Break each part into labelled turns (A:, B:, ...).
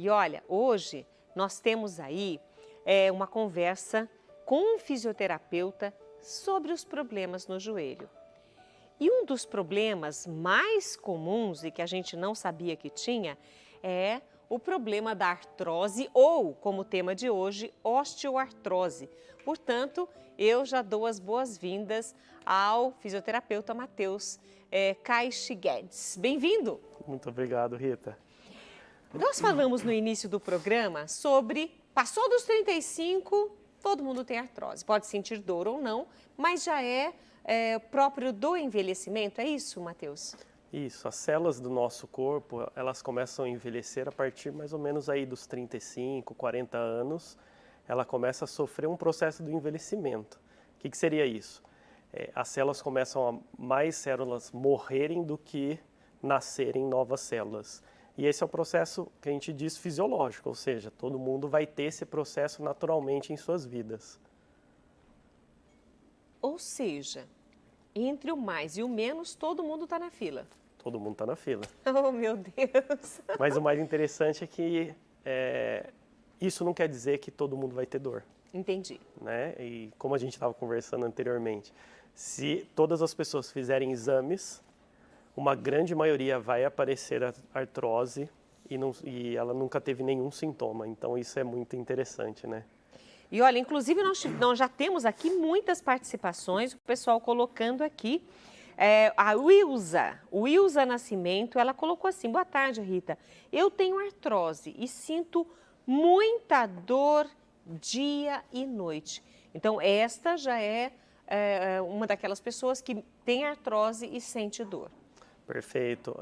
A: E olha, hoje nós temos aí uma conversa com um fisioterapeuta sobre os problemas no joelho. E um dos problemas mais comuns e que a gente não sabia que tinha é o problema da artrose ou, como tema de hoje, osteoartrose. Portanto, eu já dou as boas-vindas ao fisioterapeuta Matheus Caixe Guedes. Bem-vindo!
B: Muito obrigado, Rita.
A: Nós falamos no início do programa sobre, passou dos 35, todo mundo tem artrose. Pode sentir dor ou não, mas já é próprio do envelhecimento, é isso, Matheus?
B: Isso, as células do nosso corpo, elas começam a envelhecer a partir mais ou menos aí dos 35, 40 anos, ela começa a sofrer um processo do envelhecimento. O que seria isso? As células começam a mais células morrerem do que nascerem novas células. E esse é o processo que a gente diz fisiológico, ou seja, todo mundo vai ter esse processo naturalmente em suas vidas.
A: Ou seja, entre o mais e o menos, todo mundo está na fila.
B: Todo mundo está na fila.
A: Oh, meu Deus!
B: Mas o mais interessante é que isso não quer dizer que todo mundo vai ter dor.
A: Entendi.
B: Né? E como a gente estava conversando anteriormente, se todas as pessoas fizerem exames, uma grande maioria vai aparecer a artrose e ela nunca teve nenhum sintoma. Então isso é muito interessante, né?
A: E olha, inclusive nós já temos aqui muitas participações, o pessoal colocando aqui. A Wilza Nascimento, ela colocou assim: boa tarde, Rita. Eu tenho artrose e sinto muita dor dia e noite. Então, esta já é uma daquelas pessoas que tem artrose e sente dor.
B: Perfeito.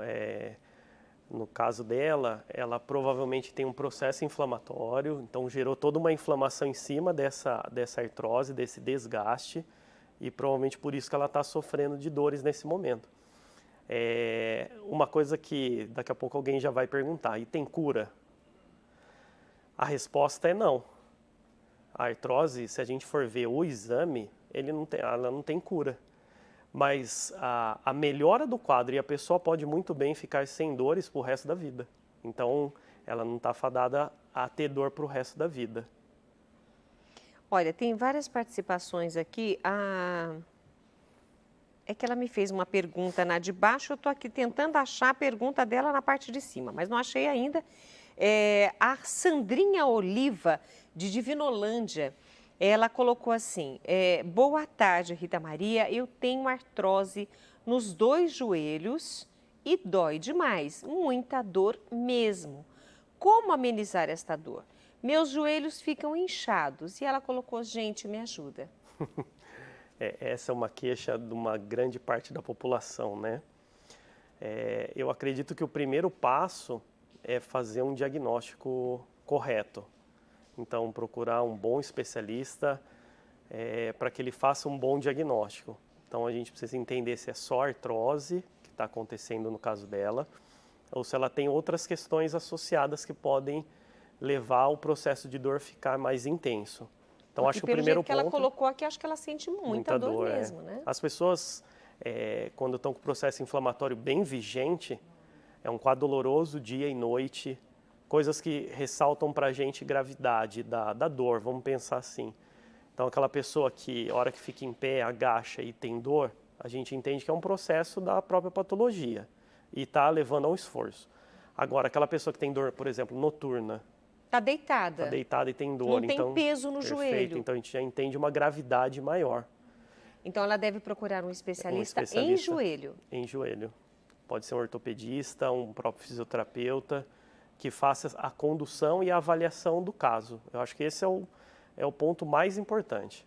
B: No caso dela, ela provavelmente tem um processo inflamatório, então gerou toda uma inflamação em cima dessa artrose, desse desgaste, e provavelmente por isso que ela está sofrendo de dores nesse momento. Uma coisa que daqui a pouco alguém já vai perguntar: e tem cura? A resposta é não. A artrose, se a gente for ver o exame, ela não tem cura. Mas a melhora do quadro, e a pessoa pode muito bem ficar sem dores para o resto da vida. Então, ela não está fadada a ter dor para o resto da vida.
A: Olha, tem várias participações aqui. É que ela me fez uma pergunta na de baixo, eu estou aqui tentando achar a pergunta dela na parte de cima, mas não achei ainda. A Sandrinha Oliva, de Divinolândia, ela colocou assim: boa tarde, Rita Maria, eu tenho artrose nos 2 joelhos e dói demais, muita dor mesmo. Como amenizar esta dor? Meus joelhos ficam inchados. E ela colocou: gente, me ajuda.
B: Essa é uma queixa de uma grande parte da população, né? Eu acredito que o primeiro passo é fazer um diagnóstico correto. Então, procurar um bom especialista para que ele faça um bom diagnóstico. Então, a gente precisa entender se é só artrose que está acontecendo no caso dela, ou se ela tem outras questões associadas que podem levar o processo de dor ficar mais intenso. Então,
A: porque
B: acho que o
A: pelo
B: primeiro
A: jeito que ela
B: ponto...
A: colocou aqui, acho que ela sente muita dor mesmo, né?
B: As pessoas, quando estão com o processo inflamatório bem vigente, é um quadro doloroso dia e noite, coisas que ressaltam para a gente gravidade da dor, vamos pensar assim. Então, aquela pessoa que, a hora que fica em pé, agacha e tem dor, a gente entende que é um processo da própria patologia e está levando a um esforço. Agora, aquela pessoa que tem dor, por exemplo, noturna,
A: Está deitada.
B: está deitada e tem dor.
A: Não tem peso no joelho.
B: Então, a gente já entende uma gravidade maior.
A: Então, ela deve procurar um especialista em joelho.
B: Em joelho. Pode ser um ortopedista, um próprio fisioterapeuta, que faça a condução e a avaliação do caso. Eu acho que esse é o ponto mais importante.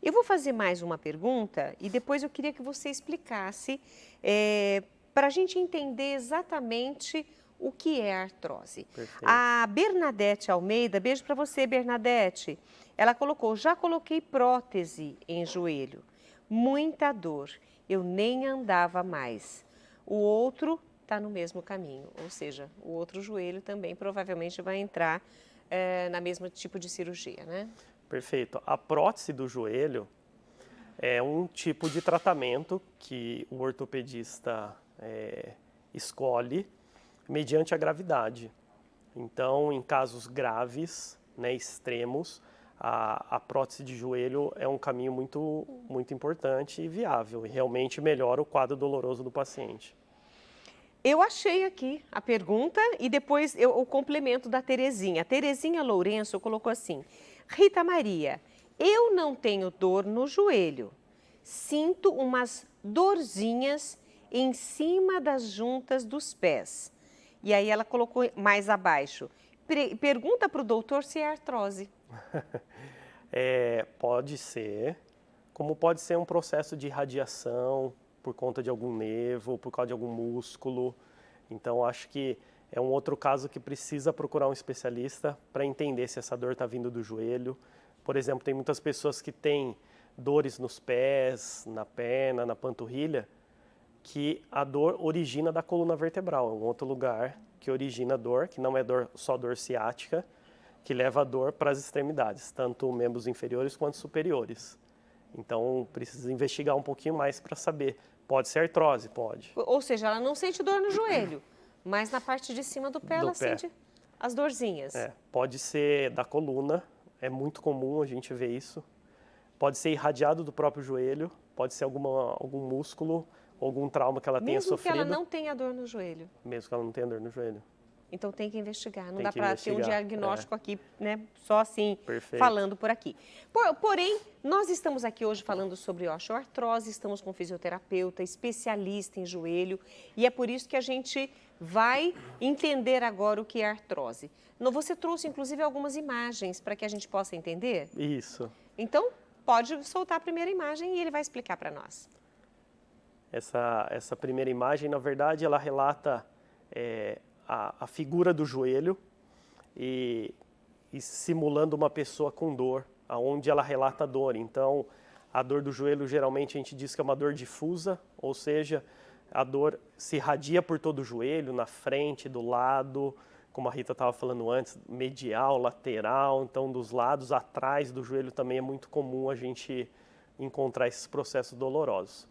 A: Eu vou fazer mais uma pergunta e depois eu queria que você explicasse para a gente entender exatamente o que é artrose.
B: Perfeito.
A: A Bernadette Almeida, beijo para você, Bernadette. Ela colocou: já coloquei prótese em joelho, muita dor, eu nem andava mais. O outro está no mesmo caminho, ou seja, o outro joelho também provavelmente vai entrar na mesma tipo de cirurgia, né?
B: Perfeito. A prótese do joelho é um tipo de tratamento que o ortopedista escolhe mediante a gravidade. Então, em casos graves, né, extremos, a prótese de joelho é um caminho muito importante e viável, e realmente melhora o quadro doloroso do paciente.
A: Eu achei aqui a pergunta e depois o complemento da Terezinha. A Terezinha Lourenço colocou assim: Rita Maria, eu não tenho dor no joelho. Sinto umas dorzinhas em cima das juntas dos pés. E aí ela colocou mais abaixo. Pergunta para o doutor se é artrose.
B: Pode ser, como pode ser um processo de radiação por conta de algum nervo, por causa de algum músculo. Então, acho que é um outro caso que precisa procurar um especialista para entender se essa dor está vindo do joelho. Por exemplo, tem muitas pessoas que têm dores nos pés, na perna, na panturrilha, que a dor origina da coluna vertebral, é um outro lugar que origina a dor, que não é só dor ciática, que leva a dor para as extremidades, tanto membros inferiores quanto superiores. Então, precisa investigar um pouquinho mais para saber. Pode ser artrose? Pode.
A: Ou seja, ela não sente dor no joelho, mas na parte de cima do pé ela
B: pé.
A: sente as dorzinhas.
B: Pode ser da coluna, é muito comum a gente ver isso. Pode ser irradiado do próprio joelho, pode ser algum músculo, algum trauma que ela tenha sofrido.
A: Mesmo que ela não tenha dor no joelho.
B: Mesmo que ela não tenha dor no joelho.
A: Então tem que investigar, não
B: Tem
A: dá
B: que
A: para ter um
B: investigar,
A: diagnóstico aqui, né, só assim,
B: Perfeito.
A: falando por aqui. Porém, nós estamos aqui hoje falando sobre osteoartrose, estamos com um fisioterapeuta, especialista em joelho, e é por isso que a gente vai entender agora o que é artrose. Você trouxe, inclusive, algumas imagens para que a gente possa entender?
B: Isso.
A: Então, pode soltar a primeira imagem e ele vai explicar para nós.
B: Essa primeira imagem, na verdade, ela relata a figura do joelho e simulando uma pessoa com dor, aonde ela relata a dor. Então, a dor do joelho, geralmente, a gente diz que é uma dor difusa, ou seja, a dor se irradia por todo o joelho, na frente, do lado, como a Rita estava falando antes, medial, lateral, então dos lados, atrás do joelho também é muito comum a gente encontrar esses processos dolorosos.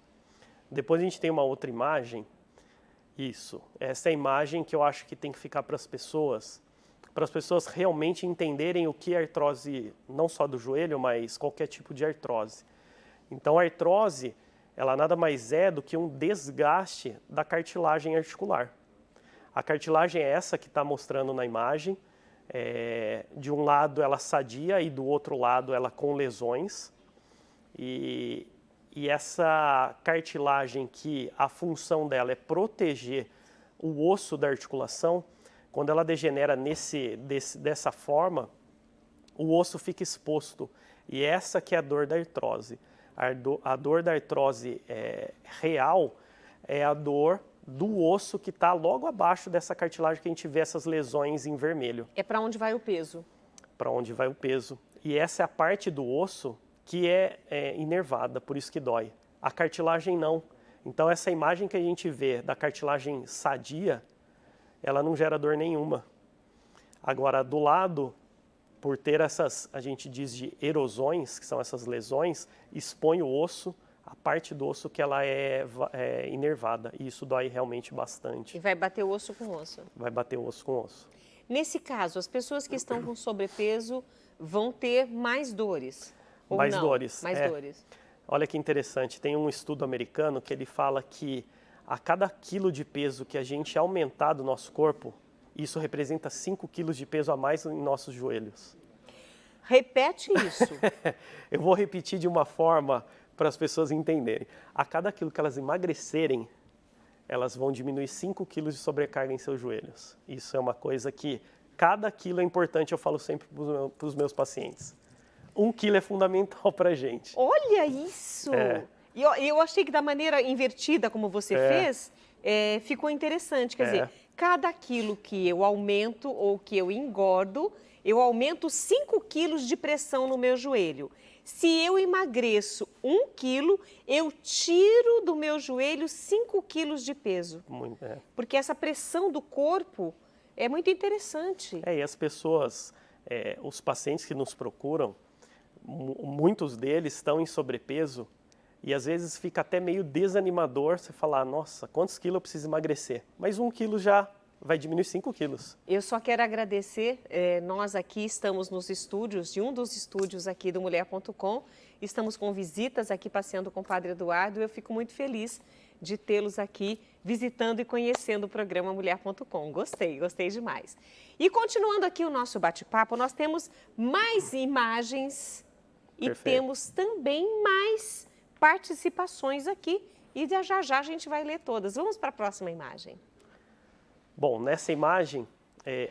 B: Depois a gente tem uma outra imagem. Isso, essa é a imagem que eu acho que tem que ficar para as pessoas realmente entenderem o que é artrose, não só do joelho, mas qualquer tipo de artrose. Então, a artrose, ela nada mais é do que um desgaste da cartilagem articular. A cartilagem é essa que está mostrando na imagem, de um lado ela sadia e do outro lado ela com lesões. E essa cartilagem que a função dela é proteger o osso da articulação, quando ela degenera dessa forma, o osso fica exposto. E essa que é a dor da artrose. A dor da artrose real é a dor do osso que está logo abaixo dessa cartilagem que a gente vê essas lesões em vermelho.
A: É para onde vai o peso?
B: Para onde vai o peso. E essa é a parte do osso que é inervada, por isso que dói. A cartilagem não. Então, essa imagem que a gente vê da cartilagem sadia, ela não gera dor nenhuma. Agora, do lado, por ter essas, a gente diz de erosões, que são essas lesões, expõe o osso, a parte do osso que ela é inervada. E isso dói realmente bastante.
A: E vai bater osso com osso?
B: Vai bater osso com osso.
A: Nesse caso, as pessoas que estão com sobrepeso vão ter mais dores? Ou
B: mais
A: não?
B: dores.
A: Mais dores.
B: Olha que interessante, tem um estudo americano que ele fala que a cada quilo de peso que a gente aumentar do nosso corpo, isso representa 5 quilos de peso a mais em nossos joelhos.
A: Repete isso.
B: Eu vou repetir de uma forma para as pessoas entenderem. A cada quilo que elas emagrecerem, elas vão diminuir 5 quilos de sobrecarga em seus joelhos. Isso é uma coisa que cada quilo é importante, eu falo sempre para os meus pacientes. 1 quilo é fundamental para a gente.
A: Olha isso! E eu achei que da maneira invertida como você fez, ficou interessante. Quer dizer, cada quilo que eu aumento ou que eu engordo, eu aumento 5 quilos de pressão no meu joelho. Se eu emagreço 1 quilo, eu tiro do meu joelho 5 quilos de peso.
B: Muito,
A: Porque essa pressão do corpo é muito interessante.
B: E as pessoas, os pacientes que nos procuram, muitos deles estão em sobrepeso e às vezes fica até meio desanimador você falar, nossa, quantos quilos eu preciso emagrecer? Mas 1 quilo já vai diminuir 5 quilos.
A: Eu só quero agradecer, nós aqui estamos nos estúdios, de um dos estúdios aqui do Mulher.com, estamos com visitas aqui passeando com o Padre Eduardo, eu fico muito feliz de tê-los aqui visitando e conhecendo o programa Mulher.com. Gostei demais. E continuando aqui o nosso bate-papo, nós temos mais imagens e
B: Perfeito.
A: temos também mais participações aqui e já a gente vai ler todas. Vamos para a próxima imagem.
B: Bom, nessa imagem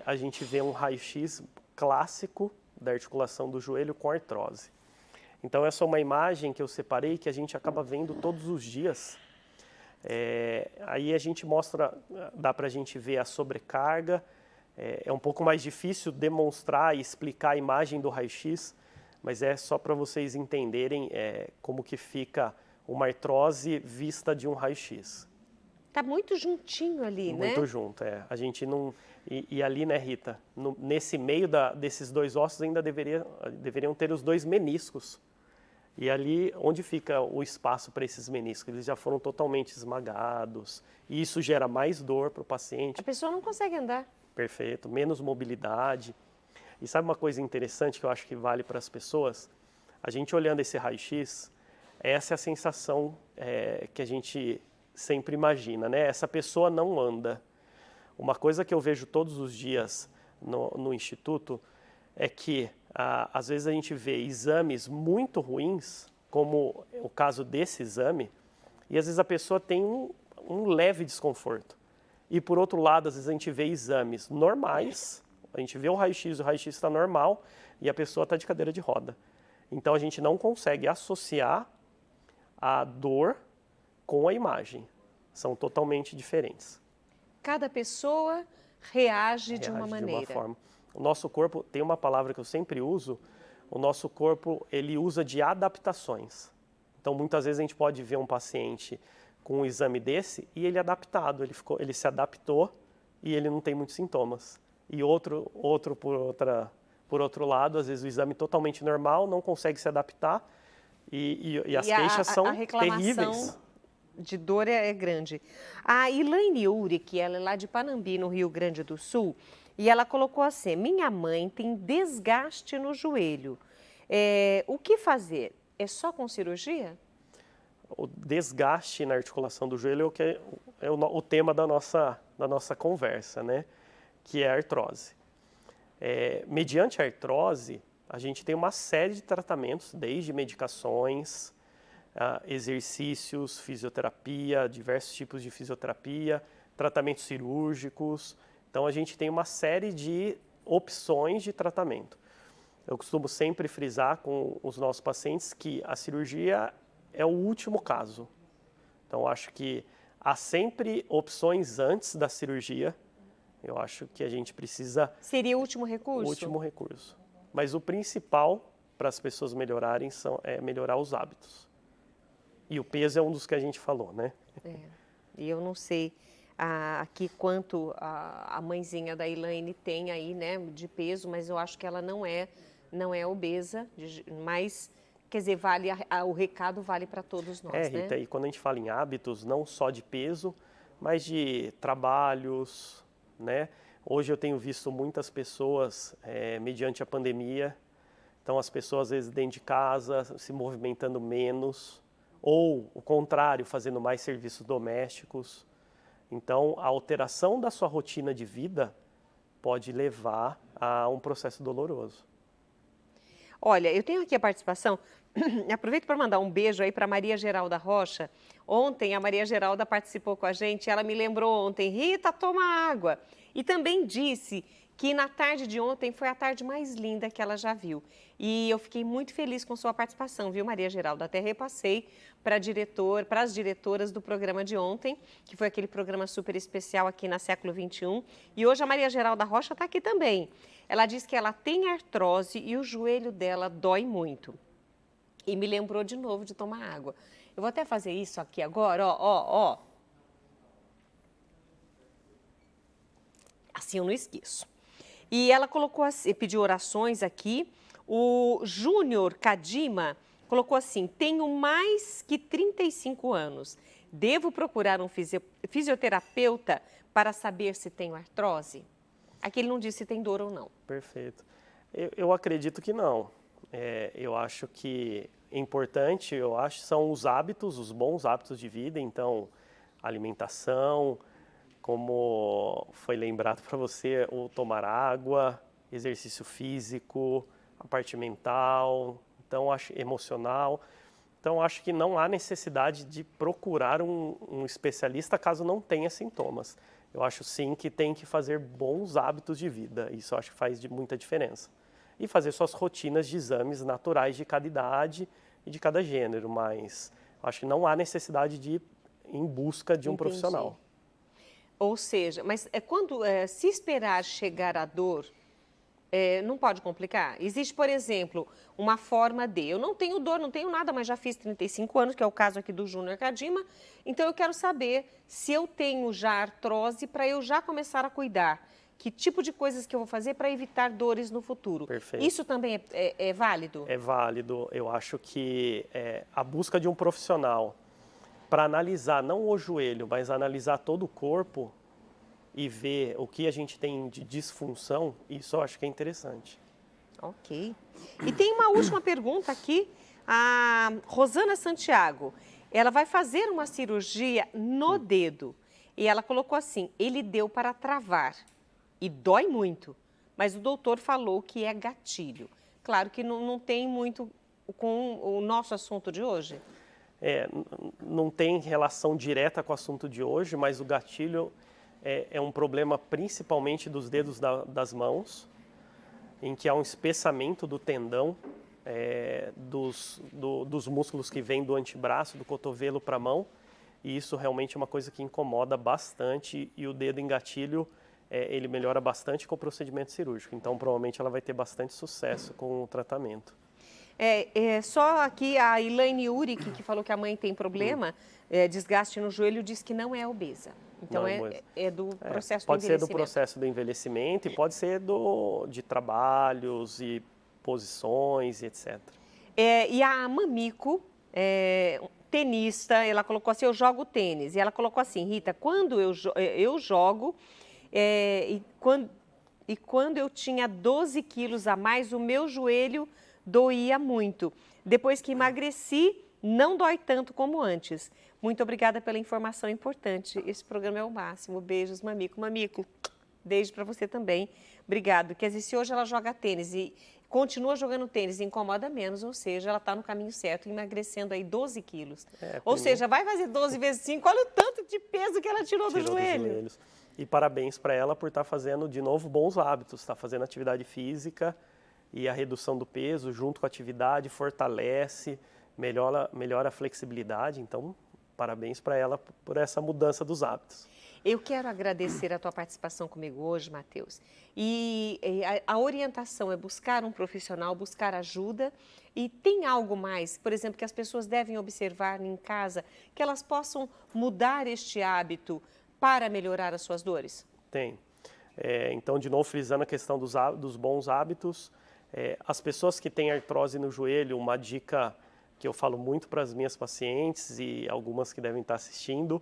B: a gente vê um raio-x clássico da articulação do joelho com artrose. Então essa é uma imagem que eu separei que a gente acaba vendo todos os dias. Aí a gente mostra, dá para a gente ver a sobrecarga, é um pouco mais difícil demonstrar e explicar a imagem do raio-x, mas é só para vocês entenderem como que fica uma artrose vista de um raio-x.
A: Tá muito juntinho ali, né?
B: Muito junto, A gente não... E ali, né, Rita, nesse meio desses dois ossos ainda deveriam ter os dois meniscos. E ali, onde fica o espaço para esses meniscos? Eles já foram totalmente esmagados. E isso gera mais dor para o paciente.
A: A pessoa não consegue andar.
B: Perfeito, menos mobilidade. E sabe uma coisa interessante que eu acho que vale para as pessoas? A gente olhando esse raio-x, essa é a sensação que a gente sempre imagina, né? Essa pessoa não anda. Uma coisa que eu vejo todos os dias no Instituto é que, às vezes, a gente vê exames muito ruins, como o caso desse exame, e às vezes a pessoa tem um leve desconforto. E, por outro lado, às vezes a gente vê exames normais, a gente vê o raio-x está normal, e a pessoa está de cadeira de roda. Então, a gente não consegue associar a dor com a imagem. São totalmente diferentes.
A: Cada pessoa reage de uma maneira.
B: De uma forma. O nosso corpo, tem uma palavra que eu sempre uso, o nosso corpo ele usa de adaptações. Então, muitas vezes a gente pode ver um paciente com um exame desse e ele é adaptado, ele se adaptou e ele não tem muitos sintomas. E outro por outro lado, às vezes o exame totalmente normal, não consegue se adaptar e as queixas são terríveis.
A: De dor é grande. A Elaine Uri, que ela é lá de Panambi, no Rio Grande do Sul, e ela colocou assim: minha mãe tem desgaste no joelho. O que fazer? É só com cirurgia?
B: O desgaste na articulação do joelho é o tema da nossa conversa, né? Que é a artrose. Mediante a artrose, a gente tem uma série de tratamentos, desde medicações, exercícios, fisioterapia, diversos tipos de fisioterapia, tratamentos cirúrgicos. Então, a gente tem uma série de opções de tratamento. Eu costumo sempre frisar com os nossos pacientes que a cirurgia é o último caso. Então, acho que há sempre opções antes da cirurgia. Eu acho que a gente precisa...
A: Seria o último recurso?
B: O último recurso. Mas o principal para as pessoas melhorarem é melhorar os hábitos. E o peso é um dos que a gente falou, né?
A: E eu não sei aqui quanto a mãezinha da Elaine tem aí, né, de peso, mas eu acho que ela não é obesa, mas, quer dizer, o recado vale para todos nós, né?
B: Rita, e quando a gente fala em hábitos, não só de peso, mas de trabalhos, né? Hoje eu tenho visto muitas pessoas, mediante a pandemia, então as pessoas às vezes dentro de casa, se movimentando menos, ou o contrário, fazendo mais serviços domésticos. Então, a alteração da sua rotina de vida pode levar a um processo doloroso.
A: Olha, eu tenho aqui a participação, aproveito para mandar um beijo aí para Maria Geralda Rocha. Ontem a Maria Geralda participou com a gente, ela me lembrou ontem: Rita, toma água. E também disse que na tarde de ontem foi a tarde mais linda que ela já viu. E eu fiquei muito feliz com sua participação, viu, Maria Geralda? Até repassei para as diretoras do programa de ontem, que foi aquele programa super especial aqui na Século XXI. E hoje a Maria Geralda Rocha está aqui também. Ela diz que ela tem artrose e o joelho dela dói muito. E me lembrou de novo de tomar água. Eu vou até fazer isso aqui agora, ó. Assim eu não esqueço. E ela colocou assim, pediu orações aqui. O Júnior Kadima colocou assim: tenho mais que 35 anos. Devo procurar um fisioterapeuta para saber se tenho artrose? Aqui ele não disse se tem dor ou não.
B: Perfeito. Eu acredito que não. Eu acho que importante, são os hábitos, os bons hábitos de vida. Então, alimentação, como foi lembrado para você, o tomar água, exercício físico, a parte mental, então emocional. Então, acho que não há necessidade de procurar um especialista caso não tenha sintomas. Eu acho sim que tem que fazer bons hábitos de vida, isso eu acho que faz muita diferença. E fazer suas rotinas de exames naturais de cada idade e de cada gênero, mas acho que não há necessidade de ir em busca de um profissional.
A: Ou seja, mas se esperar chegar à dor, não pode complicar? Existe, por exemplo, uma forma de... Eu não tenho dor, não tenho nada, mas já fiz 35 anos, que é o caso aqui do Júnior Cadima. Então, eu quero saber se eu tenho já artrose para eu já começar a cuidar. Que tipo de coisas que eu vou fazer para evitar dores no futuro?
B: Perfeito.
A: Isso também é válido?
B: É válido. Eu acho que a busca de um profissional para analisar, não o joelho, mas analisar todo o corpo e ver o que a gente tem de disfunção, isso eu acho que é interessante.
A: Ok. E tem uma última pergunta aqui, a Rosana Santiago. Ela vai fazer uma cirurgia no dedo e ela colocou assim, ele deu para travar e dói muito, mas o doutor falou que é gatilho. Claro que não tem muito com o nosso assunto de hoje.
B: Não tem relação direta com o assunto de hoje, mas o gatilho é um problema principalmente dos dedos das mãos, em que há um espessamento do tendão, dos músculos que vêm do antebraço, do cotovelo para a mão, e isso realmente é uma coisa que incomoda bastante, e o dedo em gatilho, ele melhora bastante com o procedimento cirúrgico, então provavelmente ela vai ter bastante sucesso com o tratamento.
A: Só aqui a Elaine Uric, que falou que a mãe tem problema, desgaste no joelho, diz que não é obesa. Então é do processo do envelhecimento.
B: Pode ser do processo do envelhecimento e pode ser de trabalhos e posições, etc.
A: E a Mamico, tenista, ela colocou assim, eu jogo tênis. E ela colocou assim, Rita, quando eu jogo, e quando eu tinha 12 quilos a mais, o meu joelho doía muito. Depois que emagreci, não dói tanto como antes. Muito obrigada pela informação importante. Esse programa é o máximo. Beijos, Mamico. Mamico, beijo para você também. Obrigado. Quer dizer, se hoje ela joga tênis e continua jogando tênis e incomoda menos, ou seja, ela está no caminho certo, emagrecendo aí 12 quilos. Ou seja, vai fazer 12 vezes 5, olha o tanto de peso que ela tirou do joelho.
B: E parabéns para ela por estar fazendo, de novo, bons hábitos. Está fazendo atividade física e a redução do peso junto com a atividade fortalece, melhora a flexibilidade. Então, parabéns para ela por essa mudança dos hábitos.
A: Eu quero agradecer a tua participação comigo hoje, Matheus. E a orientação é buscar um profissional, buscar ajuda. E tem algo mais, por exemplo, que as pessoas devem observar em casa, que elas possam mudar este hábito para melhorar as suas dores?
B: Tem. Então, de novo, frisando a questão dos bons hábitos, as pessoas que têm artrose no joelho, uma dica que eu falo muito para as minhas pacientes e algumas que devem estar assistindo,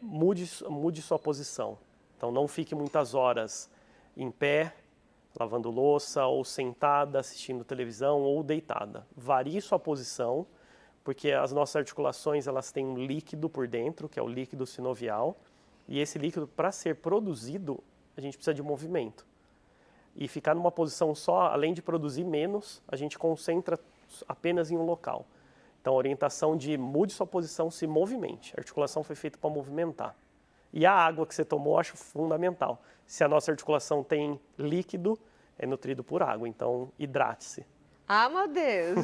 B: mude sua posição. Então, não fique muitas horas em pé, lavando louça, ou sentada, assistindo televisão, ou deitada. Varie sua posição, porque as nossas articulações elas têm um líquido por dentro, que é o líquido sinovial, e esse líquido, para ser produzido, a gente precisa de movimento. E ficar numa posição só, além de produzir menos, a gente concentra apenas em um local. Então, a orientação de mude sua posição, se movimente. A articulação foi feita para movimentar. E a água que você tomou, eu acho fundamental. Se a nossa articulação tem líquido, é nutrido por água. Então, hidrate-se.
A: Ah, meu Deus!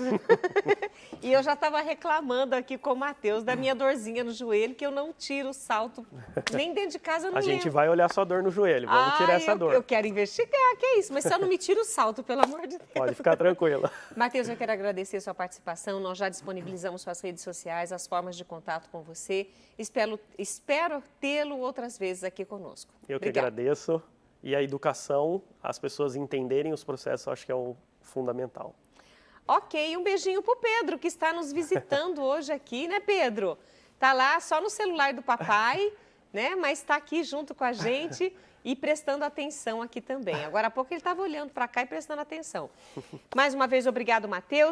A: E eu já estava reclamando aqui com o Matheus da minha dorzinha no joelho, que eu não tiro o salto, nem dentro de casa eu não
B: A gente vai olhar sua dor no joelho, vamos tirar essa dor.
A: Eu quero investigar, que é isso, mas só não me tira o salto, pelo amor de Deus.
B: Pode ficar tranquila.
A: Matheus, eu quero agradecer a sua participação, nós já disponibilizamos suas redes sociais, as formas de contato com você. Espero tê-lo outras vezes aqui conosco.
B: Eu que agradeço. E a educação, as pessoas entenderem os processos, eu acho que é o fundamental.
A: Ok, um beijinho pro Pedro, que está nos visitando hoje aqui, né, Pedro? Tá lá só no celular do papai, né? Mas está aqui junto com a gente e prestando atenção aqui também. Agora há pouco ele estava olhando para cá e prestando atenção. Mais uma vez, obrigado, Matheus.